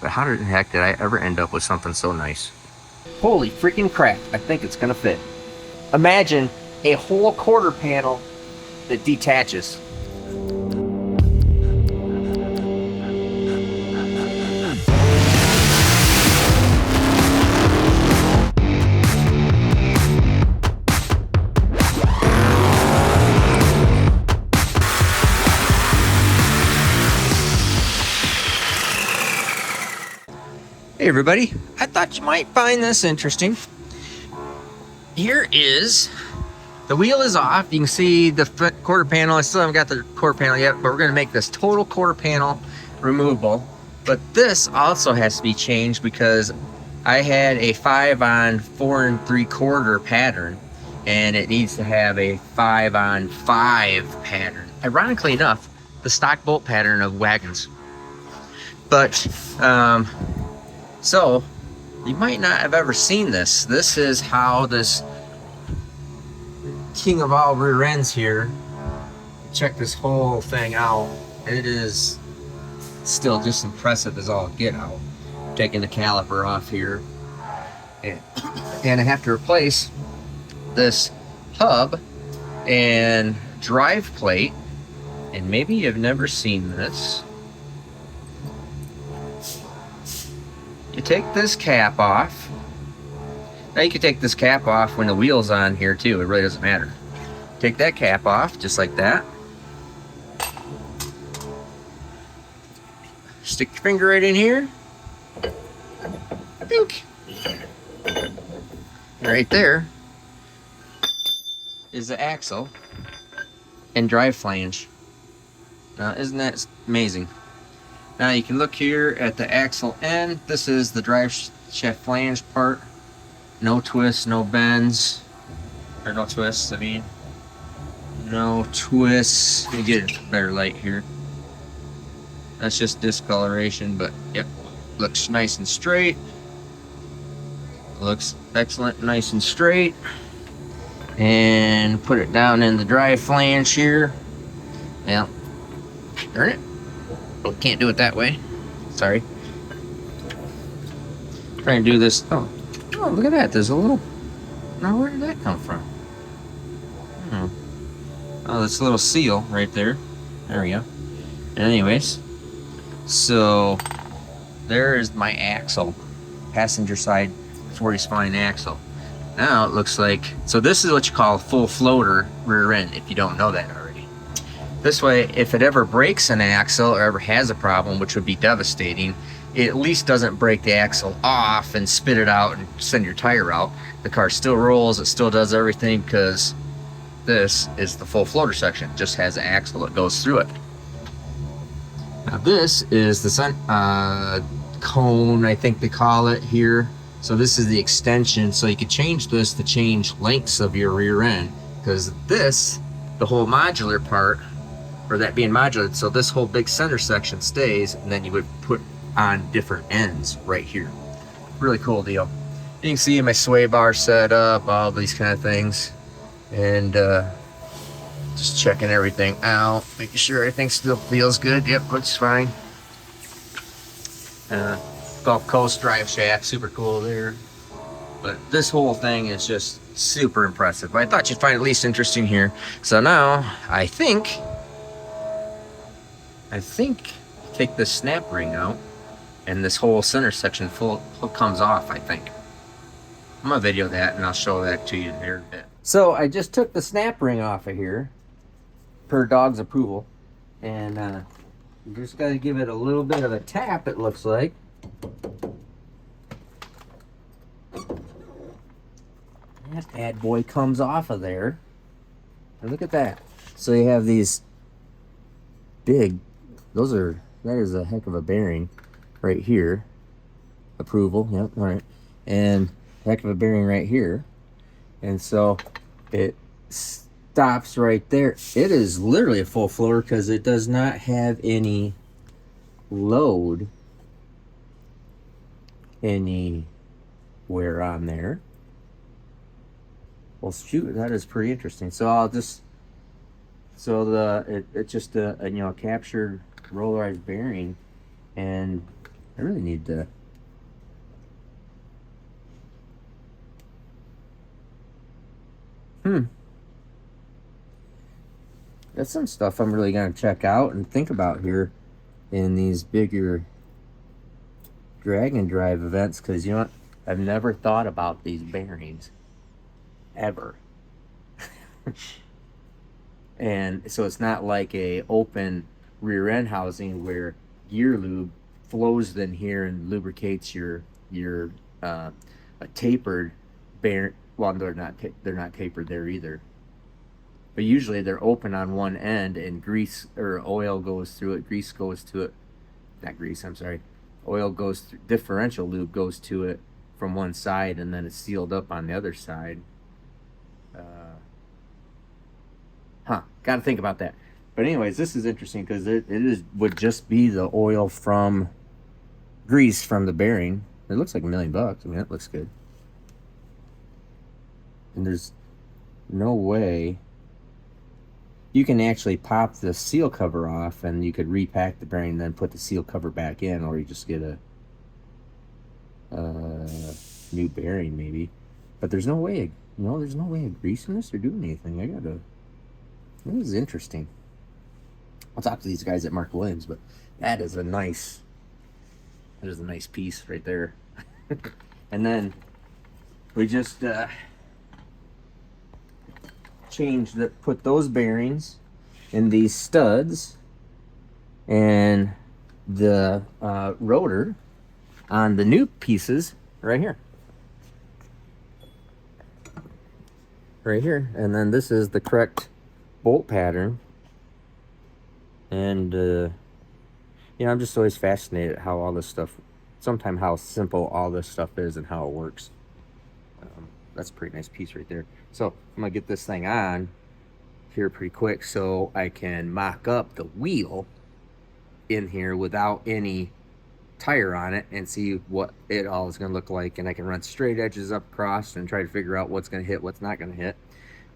But how the heck did I ever end up with something so nice? Holy freaking crap, I think it's gonna fit. Imagine a whole quarter panel that detaches. Hey everybody, I thought you might find this interesting. Here is, the wheel is off. You can see the quarter panel. I still haven't got the quarter panel yet, but we're gonna make this total quarter panel removable. But this also has to be changed because I had a 5 on 4 3/4 pattern and it needs to have a 5 on 5 pattern. Ironically enough, the stock bolt pattern of wagons. But, so you might not have ever seen this. This is how this king of all rear ends here. Check this whole thing out. It is still just impressive as all get out. Taking the caliper off here. And I have to replace this hub and drive plate. And maybe you've never seen this. You take this cap off. Now you can take this cap off when the wheel's on here too. It really doesn't matter. Take that cap off just like that. Stick your finger right in here. Think. Right there is the axle and drive flange. Now isn't that amazing? Now you can look here at the axle end. This is the drive shaft flange part. No twists, no bends. Or no twists, I mean. No twists. Let me get a better light here. That's just discoloration, but yep. Looks nice and straight. Looks excellent, nice and straight. And put it down in the drive flange here. Well, darn it. Oh, can't do it that way. Sorry. Try and do this. Oh, look at that. There's a little. Now, where did that come from? Oh, that's a little seal right there. There we go. Anyways, so there is my axle, passenger side 40 spine axle. Now it looks like, so this is what you call a full floater rear end, if you don't know that already. This way, if it ever breaks an axle or ever has a problem, which would be devastating, it at least doesn't break the axle off and spit it out and send your tire out. The car still rolls, it still does everything because this is the full floater section. It just has an axle that goes through it. Now this is the sun cone, I think they call it here. So this is the extension, so you can change this to change lengths of your rear end, because this, the whole modular part, or that being modular, so this whole big center section stays, and then you would put on different ends right here. Really cool deal. You can see my sway bar set up, all these kind of things, and just checking everything out, making sure everything still feels good. Yep, looks fine. Gulf Coast drive shaft, super cool there. But this whole thing is just super impressive. But I thought you'd find it at least interesting here. So now I think take this snap ring out and this whole center section full comes off, I think. I'm gonna video that and I'll show that to you there in a bit. So I just took the snap ring off of here per dog's approval, and you just gotta give it a little bit of a tap, it looks like. That bad boy comes off of there. And look at that. So you have these big, that is a heck of a bearing right here. Approval, yep, all right. And heck of a bearing right here. And so it stops right there. It is literally a full floater because it does not have any load anywhere on there. Well, shoot, that is pretty interesting. So I'll just, it's just a captured rollized bearing, and I really need to. That's some stuff I'm really gonna check out and think about here in these bigger drag and drive events, because you know what? I've never thought about these bearings ever. And so it's not like a open rear end housing where gear lube flows in here and lubricates your a tapered bearing. Well, they're not tapered there either. But usually they're open on one end and grease or oil goes through it. Grease goes to it. Not grease. I'm sorry. Oil goes through. Differential lube goes to it from one side, and then it's sealed up on the other side. Got to think about that. But anyways, this is interesting because would just be the oil from grease from the bearing. It looks like $1 million. I mean, that looks good. And there's no way you can actually pop the seal cover off, and you could repack the bearing and then put the seal cover back in, or you just get a new bearing maybe. But there's no way. There's no way of greasing this or doing anything. This is interesting. I'll talk to these guys at Mark Williams, but that is a nice piece right there. And then we just put those bearings in these studs and the rotor on the new pieces right here. Right here. And then this is the correct bolt pattern. And I'm just always fascinated how all this stuff, sometimes how simple all this stuff is and how it works. That's a pretty nice piece right there. So I'm gonna get this thing on here pretty quick so I can mock up the wheel in here without any tire on it and see what it all is gonna look like, and I can run straight edges up across and try to figure out what's gonna hit, what's not gonna hit,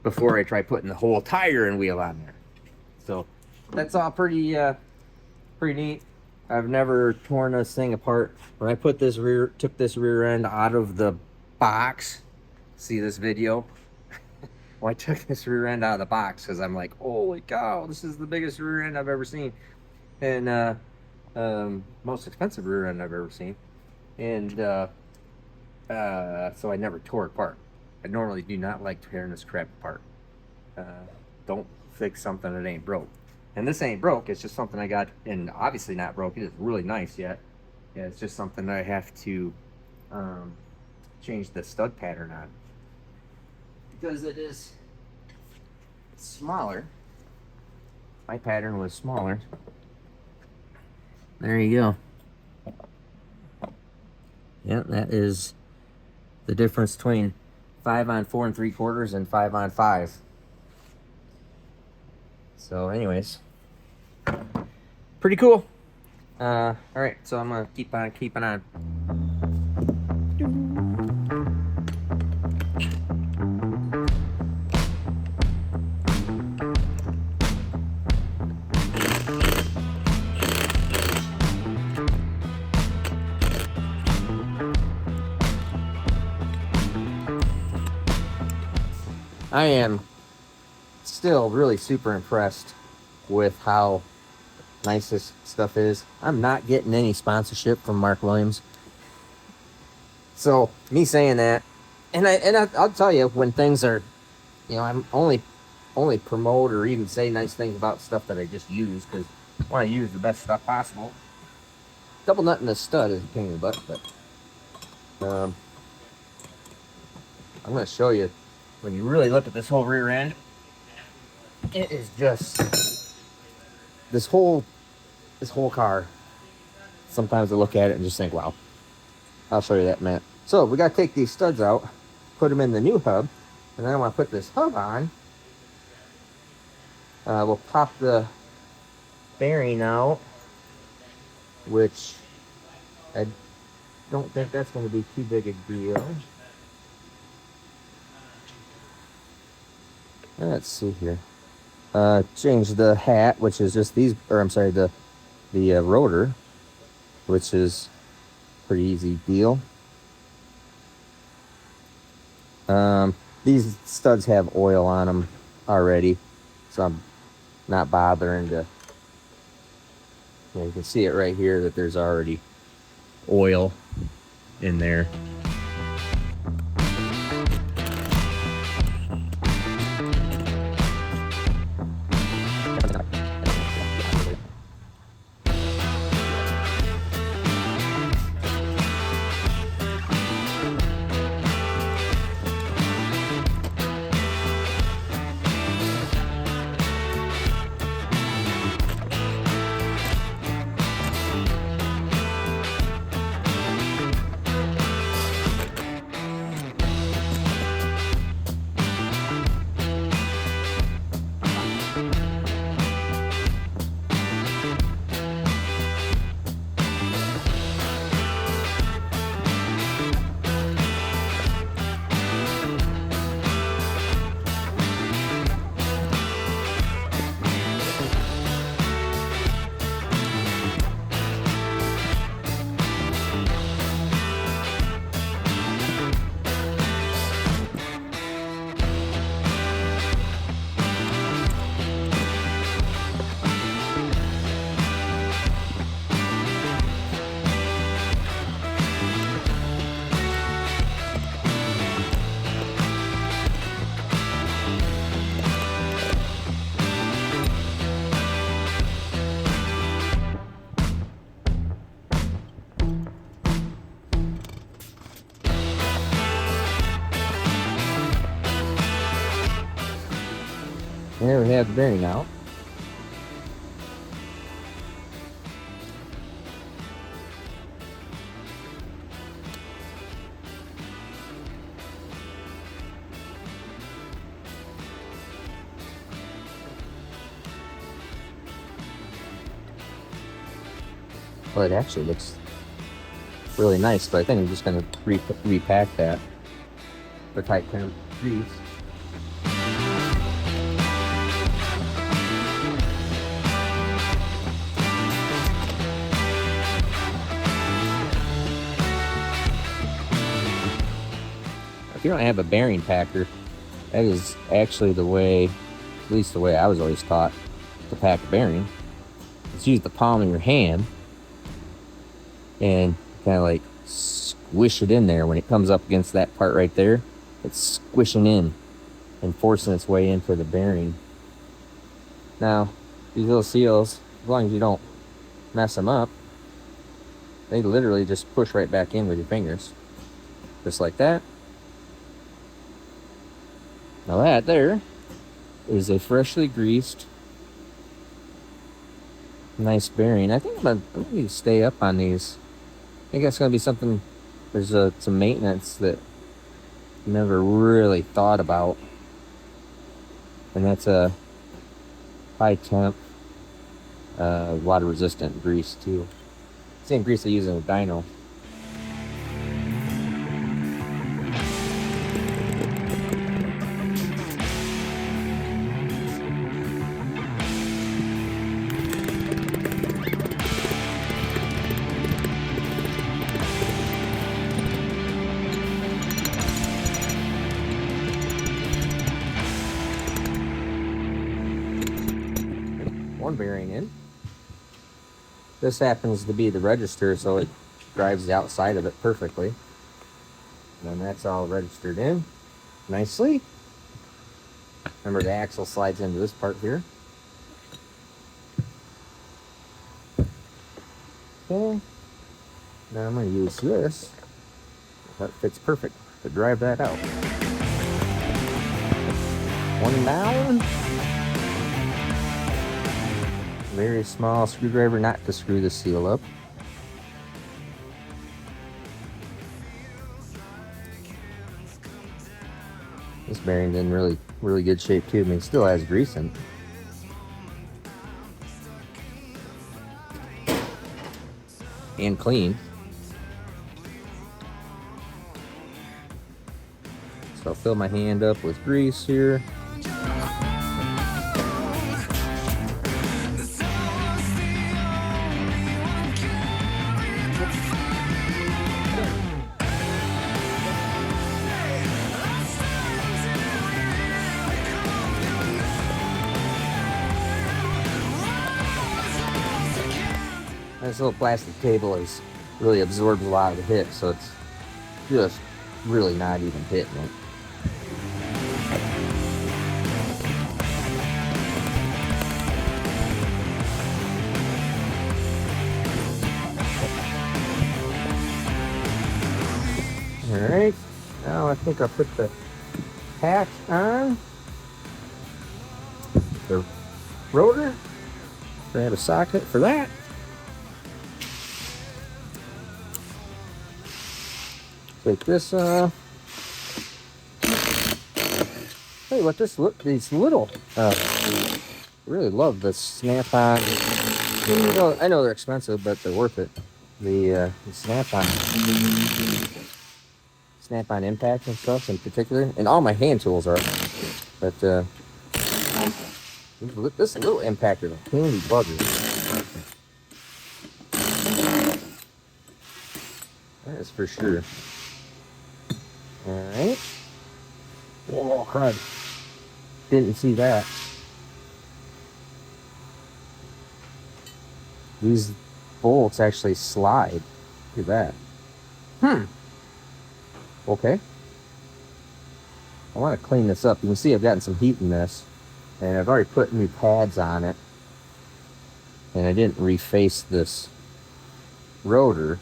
before I try putting the whole tire and wheel on there. So that's all pretty neat. I've never torn this thing apart. When I took this rear end out of the box, see this video? Well, I took this rear end out of the box because I'm like, holy cow, this is the biggest rear end I've ever seen, and most expensive rear end I've ever seen, and so I never tore it apart. I normally do not like tearing this crap apart. Don't fix something that ain't broke. And this ain't broke. It's just something I got, and obviously not broke. It is really nice yet. Yeah, it's just something that I have to change the stud pattern on, because it is smaller. My pattern was smaller. There you go. Yeah, that is the difference between 5 on 4 3/4 and 5 on 5. So anyways, pretty cool. All right, so I'm gonna keep on keeping on. I am still really super impressed with how nice this stuff is. I'm not getting any sponsorship from Mark Williams. So me saying that, and I'll tell you, when things are, I'm only promote or even say nice things about stuff that I just use, because I want to use the best stuff possible. Double nut in the stud is a pain in the butt, but I'm going to show you, when you really look at this whole rear end, it is just this whole car. Sometimes I look at it and just think, wow. I'll show you that in a minute. So we got to take these studs out, put them in the new hub, and then I want to put this hub on. We'll pop the bearing out, which I don't think that's going to be too big a deal. Let's see here. Change the hat, which is just these, or I'm sorry, the rotor, which is pretty easy deal. These studs have oil on them already, so I'm not bothering to. You can see it right here that there's already oil in there. There we have the bearing out. Well, it actually looks really nice, but I think I'm just going to repack that with high temp grease. If you don't have a bearing packer, that is actually the way, at least the way I was always taught to pack a bearing. Just use the palm of your hand and kind of like squish it in there. When it comes up against that part right there, it's squishing in and forcing its way into the bearing. Now, these little seals, as long as you don't mess them up, they literally just push right back in with your fingers. Just like that. Now that there is a freshly greased, nice bearing. I think I'm gonna need to stay up on these. I think that's gonna be something. There's some maintenance that I never really thought about, and that's a high temp, water resistant grease too. Same grease they use in a dyno. One bearing in. This happens to be the register, so it drives the outside of it perfectly. And then that's all registered in nicely. Remember, the axle slides into this part here. Okay. Now I'm going to use this. That fits perfect to drive that out. One down. Very small screwdriver, not to screw the seal up. This bearing's in really good shape too. I mean, it still has grease in it. And clean. So I'll fill my hand up with grease here. this little plastic table is really absorbs a lot of the hit, so it's just really not even hitting it. Alright, now I think I'll put the hatch on the rotor. Grab a socket for that. Take this off. Hey, what these little really love the snap-on. I know they're expensive, but they're worth it. The snap-on impact and stuff in particular, and all my hand tools are. But this little impactor is a handy bugger. That is for sure. Alright. Oh, crud. Didn't see that. These bolts actually slide. Look at that. Okay. I want to clean this up. You can see I've gotten some heat in this. And I've already put new pads on it. And I didn't reface this rotor.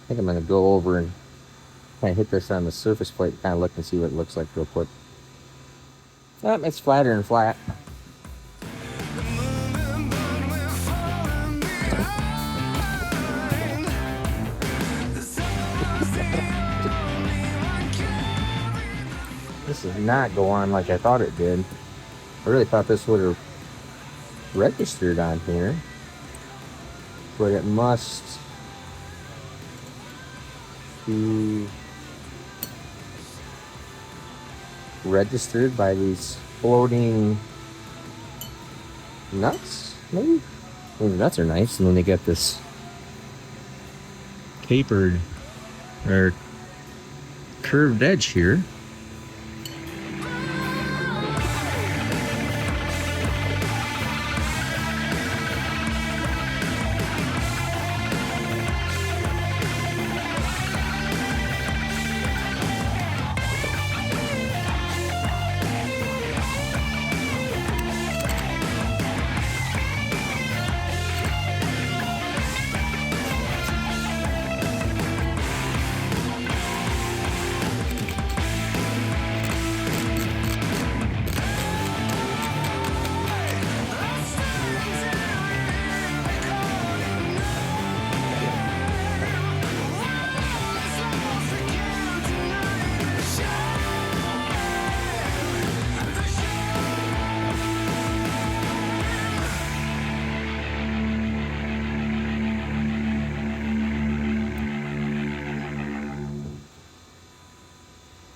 I think I'm going to go over and kind of hit this on the surface plate, kind of look and see what it looks like real quick. Oh, it's flatter and flat. This does not go on like I thought it did. I really thought this would have registered on here, but it must be registered by these floating nuts, maybe? Well, the nuts are nice, and then they got this tapered or curved edge here.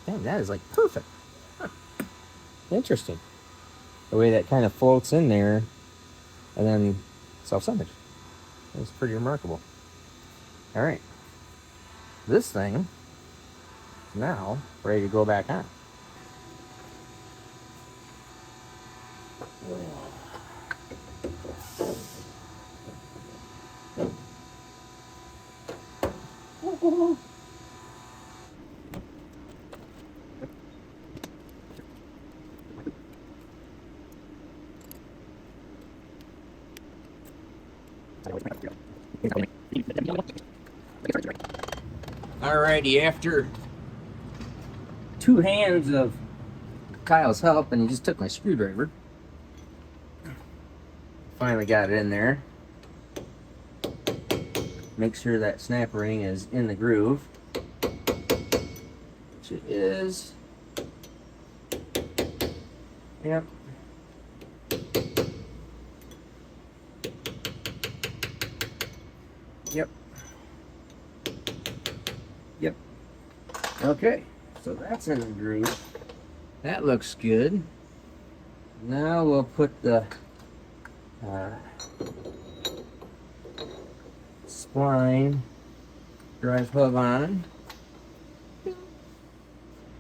Damn, that is like perfect. Huh. Interesting. The way that kind of floats in there and then self-centered. That's pretty remarkable. All right. This thing is now ready to go back on. Alrighty, after 2 hands of Kyle's help, and he just took my screwdriver, finally got it in there. Make sure that snap ring is in the groove, which it is. Yep. Yep. Yep. Okay, so that's in the groove. That looks good. Now we'll put the spline drive hub on.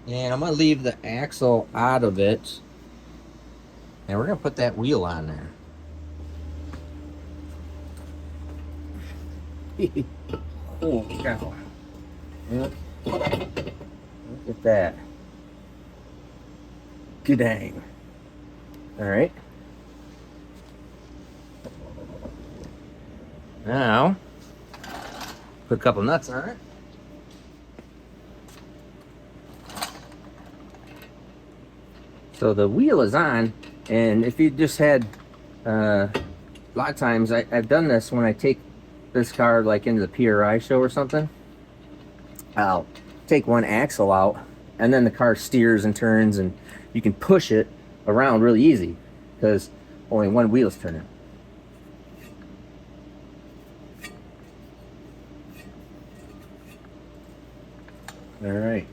And I'm going to leave the axle out of it. And we're going to put that wheel on there. Oh, cow. Look at that. Good dang. All right. Now, put a couple nuts on it. So the wheel is on, and if you just had, a lot of times I've done this when I take this car like into the PRI show or something. I'll take one axle out, and then the car steers and turns, and you can push it around really easy because only one wheel is turning. All right,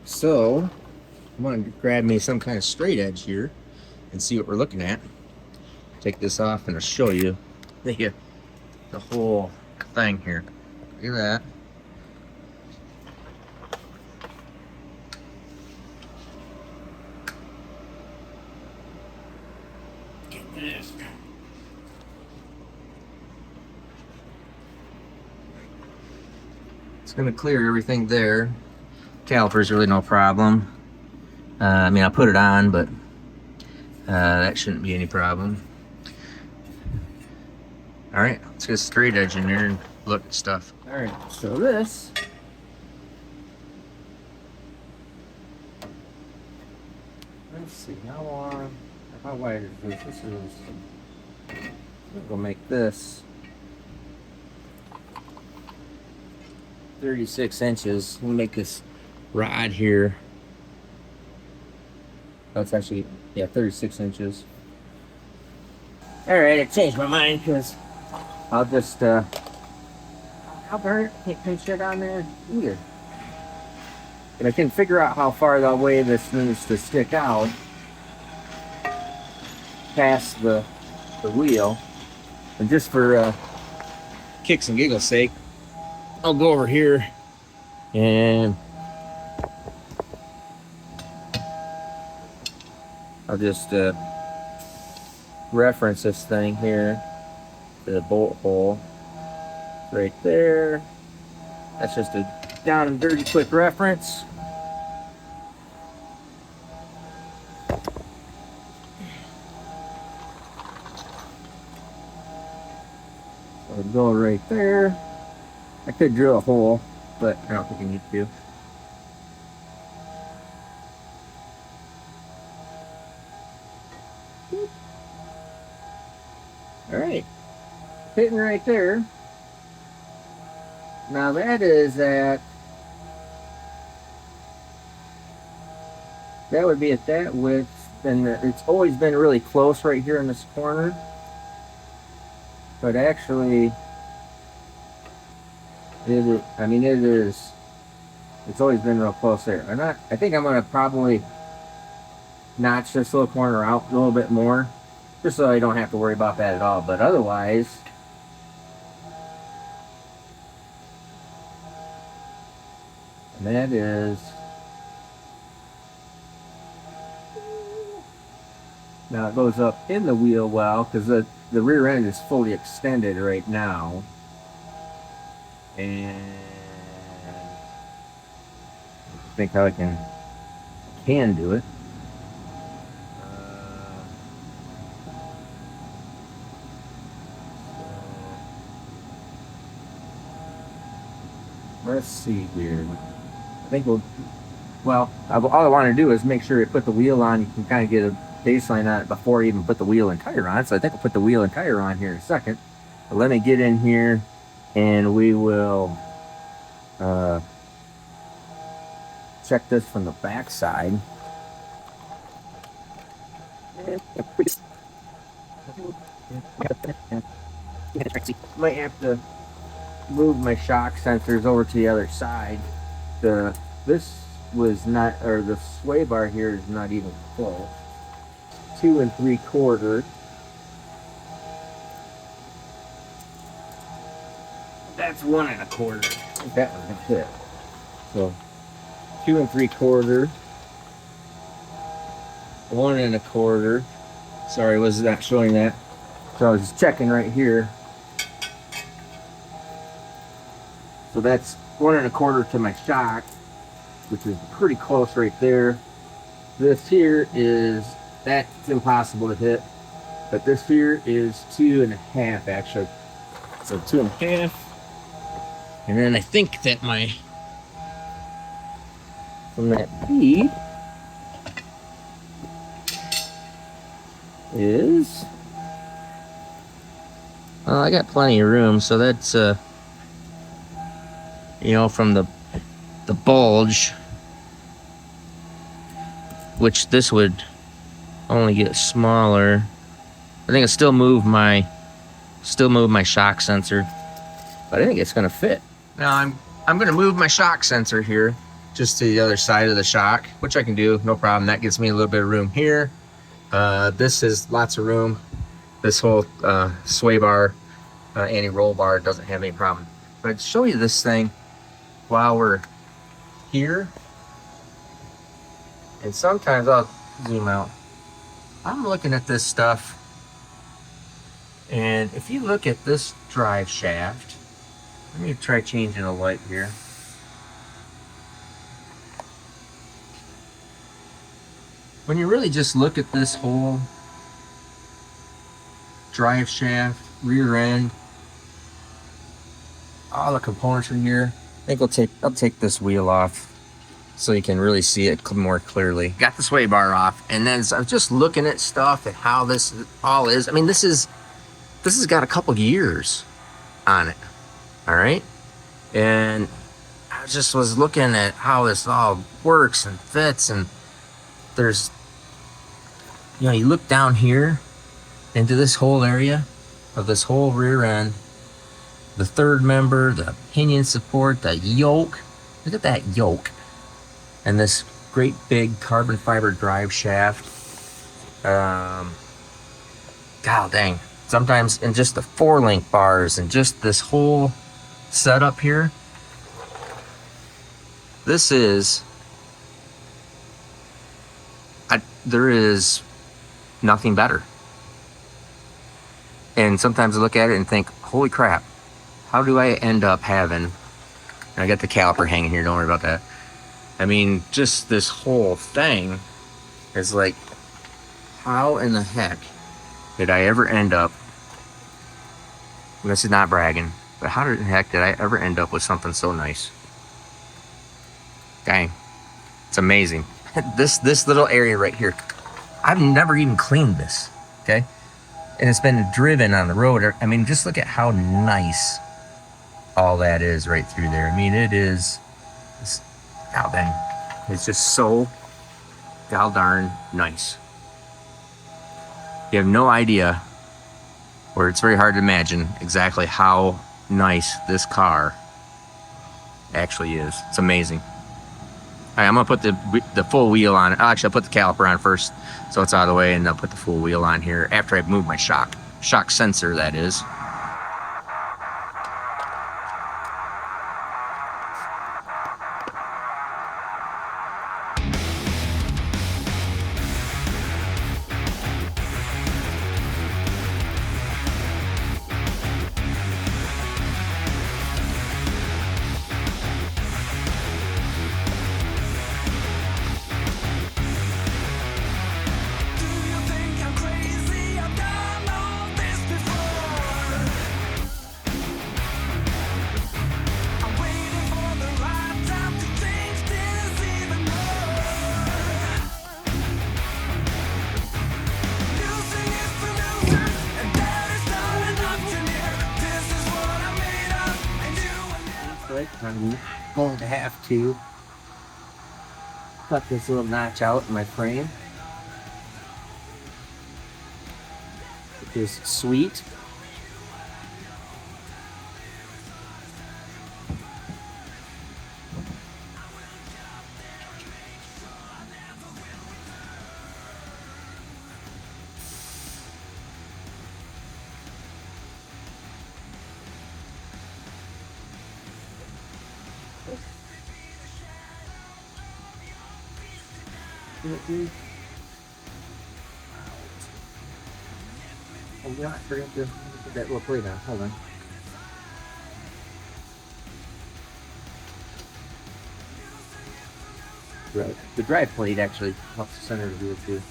so I'm going to grab me some kind of straight edge here and see what we're looking at. Take this off and I'll show you the whole thing here. Look at that. Get this. It's going to clear everything there. Caliper's really no problem. I mean, I'll put it on, but that shouldn't be any problem. All right, let's get a straight edge in there and look at stuff. All right, so this. Let's see, how wide is this? This is. We'll make this 36 inches. We'll make this rod here. Oh, it's actually, yeah, 36 inches. All right, I changed my mind because I'll just, how darn it, can't put shit on there either. But I can figure out how far that way this needs to stick out past the wheel. And just for kicks and giggles sake, I'll go over here and I'll just reference this thing here, the bolt hole right there. That's just a down and dirty quick reference. So it'll go right there. I could drill a hole, but I don't think you need to. All right, hitting right there. Now that is that would be at that width, and it's always been really close right here in this corner. But actually, I mean, it's always been real close there. I think I'm gonna probably notch this little corner out a little bit more, just so I don't have to worry about that at all. But otherwise, and that is, now it goes up in the wheel well because the rear end is fully extended right now. And I think how I can do it. Let's see here. I think all I want to do is make sure you put the wheel on. You can kind of get a baseline on it before you even put the wheel and tire on. So I think I'll put the wheel and tire on here in a second. But let me get in here and we will check this from the back side. Might have to move my shock sensors over to the other side. This was not, or the sway bar here is not even full. 2 3/4. That's 1 1/4. I think that one's gonna fit. So 2 3/4. 1 1/4. Sorry, was not showing that. So I was just checking right here. So that's 1 1/4 to my shock, which is pretty close right there. This here is, that's impossible to hit, but this here is 2 1/2 actually. So 2 1/2. And then I think that from that P is, well, I got plenty of room, so that's from the bulge, which this would only get smaller. I think I still move my shock sensor, but I think it's gonna fit. Now I'm gonna move my shock sensor here just to the other side of the shock, which I can do, no problem. That gives me a little bit of room here. This is lots of room. This whole sway bar, anti-roll bar doesn't have any problem. But I'd show you this thing while we're here. And sometimes I'll zoom out. I'm looking at this stuff, and if you look at this drive shaft, let me try changing a light here. When you really just look at this whole drive shaft, rear end, all the components from here, I think I'll take this wheel off so you can really see it more clearly. Got the sway bar off, and then I was just looking at stuff and how this all is. I mean, this has got a couple years on it, all right? And I just was looking at how this all works and fits, and there's, you look down here into this whole area of this whole rear end, the third member, the pinion support, the yoke. Look at that yoke. And this great big carbon fiber drive shaft. God dang. Sometimes in just the 4-link bars and just this whole setup here. This is, there is nothing better. And sometimes I look at it and think, holy crap, how do I end up having, I got the caliper hanging here, don't worry about that. I mean, just this whole thing is like, how in the heck did I ever end up, this is not bragging, but how the heck did I ever end up with something so nice? Dang, it's amazing. This little area right here, I've never even cleaned this, okay? And it's been driven on the road. I mean, just look at how nice all that is right through there. I mean, it is, god dang, it's just so god darn nice. You have no idea, or it's very hard to imagine exactly how nice this car actually is. It's amazing. All right, I'm gonna put the full wheel on. Actually, I'll put the caliper on first, so it's out of the way, and I'll put the full wheel on here after I've moved my shock sensor, that is. I'm going to have to cut this little notch out in my frame, which is sweet. Oh yeah, I forgot to put that little plate on. Hold on. Right. The drive plate actually helps center the wheel too.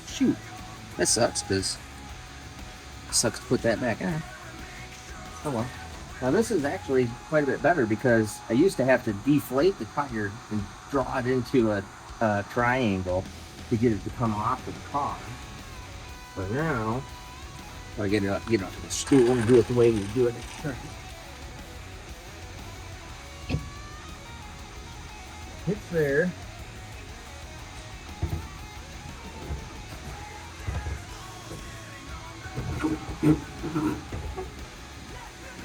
Shoot, that sucks because it sucks to put that back on. Oh well. Now this is actually quite a bit better because I used to have to deflate the tire and draw it into a triangle to get it to come off of the car. But now I get off the stool and do it the way we do it. It's there.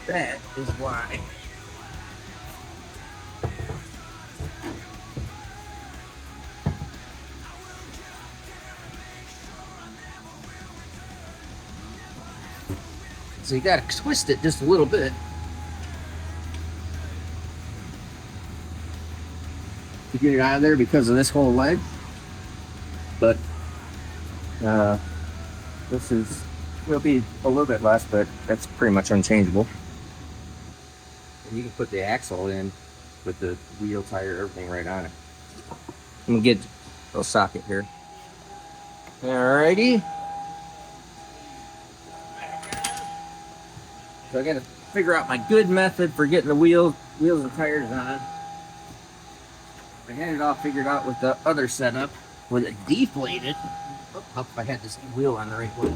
That is why. So you gotta twist it just a little bit to get it out of there because of this whole leg. But this will be a little bit less, but that's pretty much unchangeable. And you can put the axle in with the wheel, tire, everything right on it. I'm gonna get a little socket here. Alrighty. So I gotta figure out my good method for getting the wheels and tires on. I had it all figured out with the other setup with it deflated. Oh, hope I had this wheel on the right way.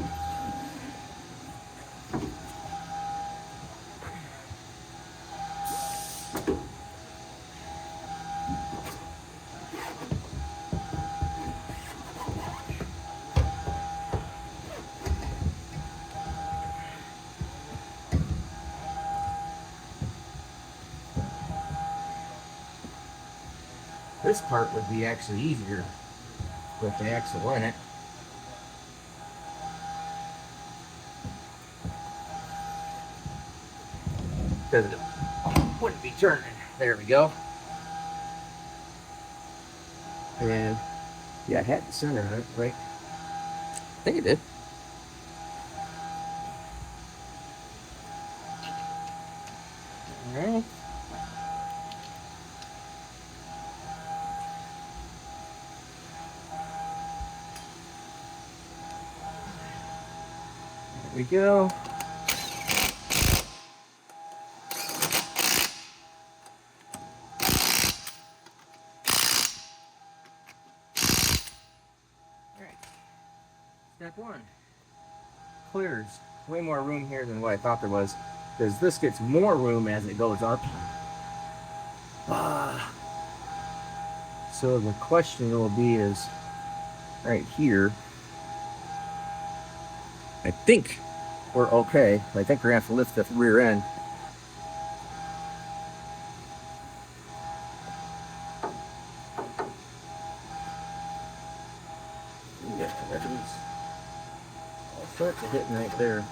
This part would be actually easier with the axle in it. Because it wouldn't be turning. There we go. And yeah, I had the center on it, right? I think it did. Alright. There we go. Alright. Step one. Clears. Way more room here than what I thought there was. Because this gets more room as it goes up. So the question will be is right here. I think we're okay. I think we're gonna have to lift the rear end. Yeah, that is all sorts of hitting right there.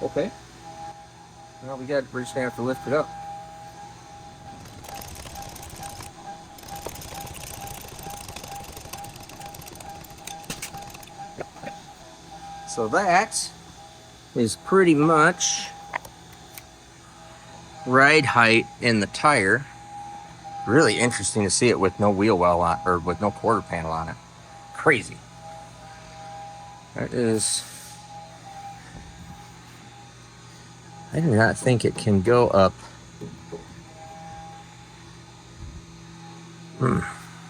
Okay. Well, we're just gonna have to lift it up. So that is pretty much ride height in the tire. Really interesting to see it with no wheel well on, or with no quarter panel on it. Crazy. That is. I do not think it can go up. I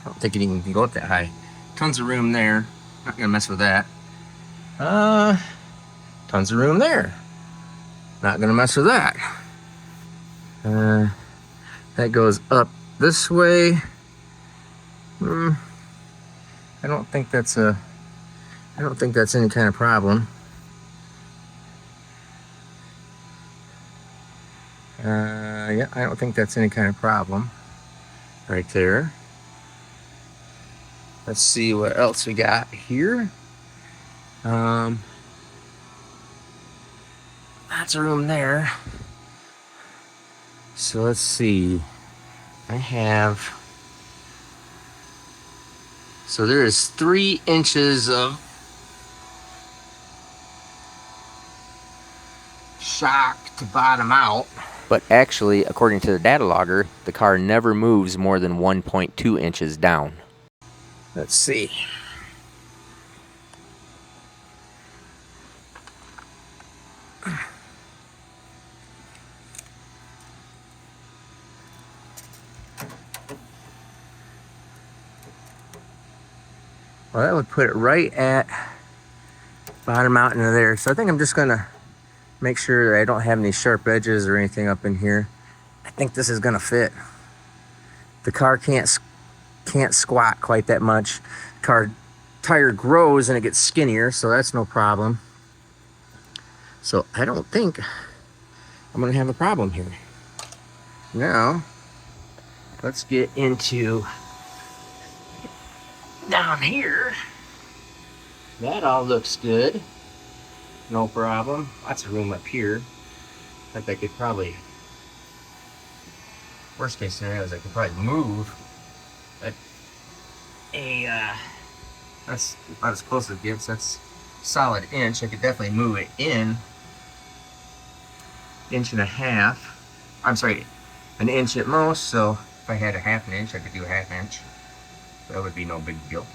don't think it even can go up that high. Tons of room there. Not gonna mess with that. Tons of room there. Not gonna mess with that. That goes up this way. I don't think that's any kind of problem. Yeah, I don't think that's any kind of problem. Right there. Let's see what else we got here. Lots of room there. So let's see. I have So there is 3 inches of shock to bottom out. But actually, according to the data logger, the car never moves more than 1.2 inches down. Let's see. Well, that would put it right at bottom out into there. So I think I'm just gonna make sure that I don't have any sharp edges or anything up in here. I think this is gonna fit. The car can't squat quite that much. Car tire grows and it gets skinnier, so that's no problem. So I don't think I'm gonna have a problem here. Now, let's get into down here. That all looks good. No problem. Lots of room up here. I think I could probably, worst case scenario is I could probably move that's about as close as it gets. That's solid inch. I could definitely move it in 1.5 inches. I'm sorry, 1 inch at most. So if I had a 1/2 inch, I could do a 1/2 inch. That would be no big deal.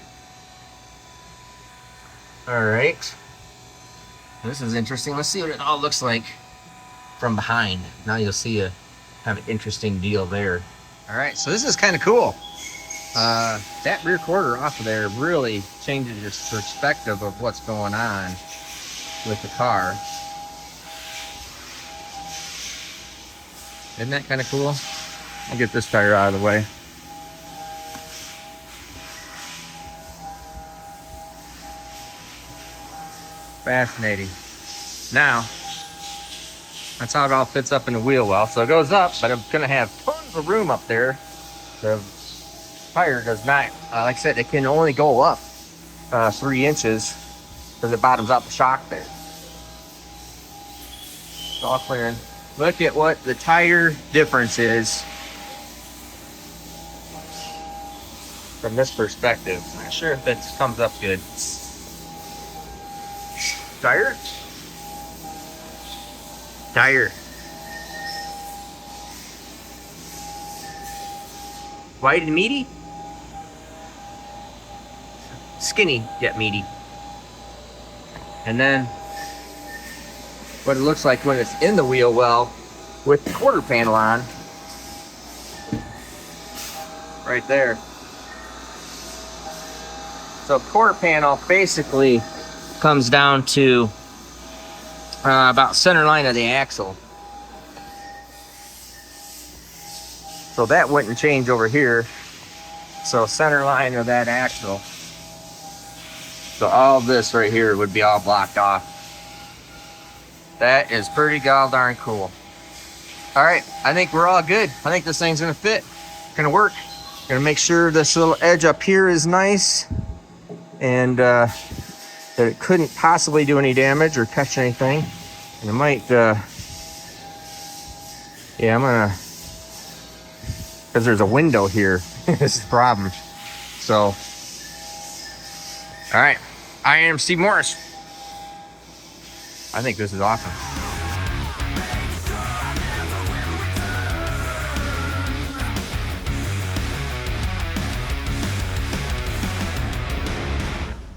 All right. This is interesting. Let's see what it all looks like from behind. Now you'll see a kind of interesting deal there. All right, so this is kind of cool. That rear quarter off of there really changes your perspective of what's going on with the car. Isn't that kind of cool? I'll get this tire out of the way. Fascinating. Now, that's how it all fits up in the wheel well. So it goes up, but I'm gonna have tons of room up there. The tire does not, like I said, it can only go up 3 inches because it bottoms out the shock there. It's all clearing. Look at what the tire difference is from this perspective. I'm not sure if that comes up good. Tire. Wide and meaty. Skinny yet meaty. And then what it looks like when it's in the wheel well with the quarter panel on. Right there. So quarter panel basically comes down to about center line of the axle. So that wouldn't change over here. So center line of that axle. So all this right here would be all blocked off. That is pretty darn cool. All right, I think we're all good. I think this thing's gonna fit, gonna work. Gonna make sure this little edge up here is nice and that it couldn't possibly do any damage or catch anything. And it might, yeah, I'm gonna, because there's a window here, is the problem. So, all right, I am Steve Morris. I think this is awesome.